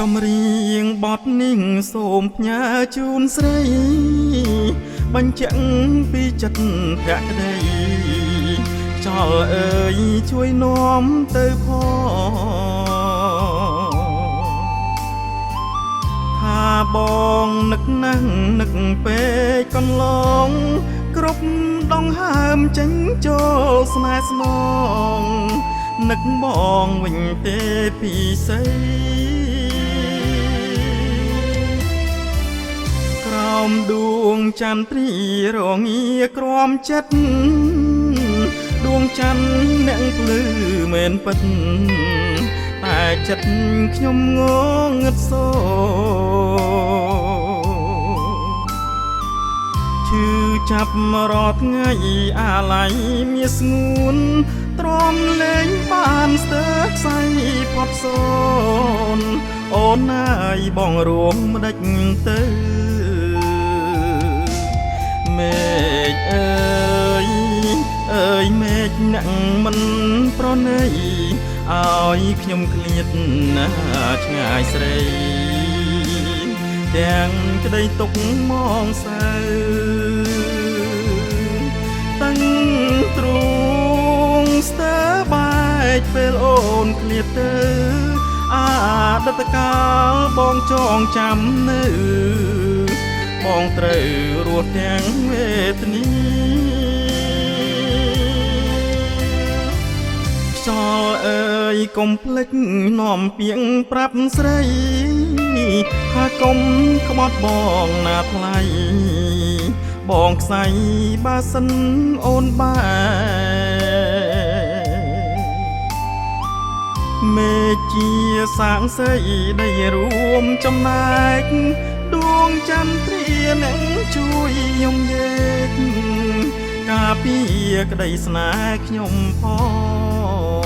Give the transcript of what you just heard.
ចំរៀងបទនេះសូមផ្ញើជូនស្រីបញ្ជាក់ពីចិត្តភក្តីចលអើយជួយនាំទៅផងថាបងនឹកណាស់នឹកពេកកន្លងគ្រប់ដងហើមចេញចូលស្នេហ៍ស្នងនឹកបងវិញទេពីស្អីក្រោមដួងចន្ទ្រីរងាក្រំចិត្តដួងច័ន្ទអ្នកភ្លឺមែនពិតតែចិត្តខ្ញុំងងឹតសូឈឺចាប់រាល់ថ្ងៃអាល័យមាសស្ងួនទ្រាំលែងបានស្ទើរខ្សែផុតសូនអូនអើយបងរួមម្ដេចទៅមេឃអើយអើយមេឃណាក់មិនប្រណីឲ្យខ្ញុំឃ្លាតណាឆ្ងាយស្រីទាំងក្តីទុកមកសៅតាំងទ្រូងស្ទើបែកពេលអូនឃ្លាតទៅអតីតកាលបងចងចាំនៅបងត្រូវរស់ទាំងវេទនាខ្យល់អើយកុំភ្លេចនាំពាក្យប្រាប់ស្រីថាកុំក្បត់បងណាថ្លៃបងខ្សែបើសិនអូនបែមេជាសាងសីដែលរួមចំណែកដួងចន្ទ្រានឹងជួយខ្ញុំយេកការពារក្តីស្នេហ៍ខ្ញុំផង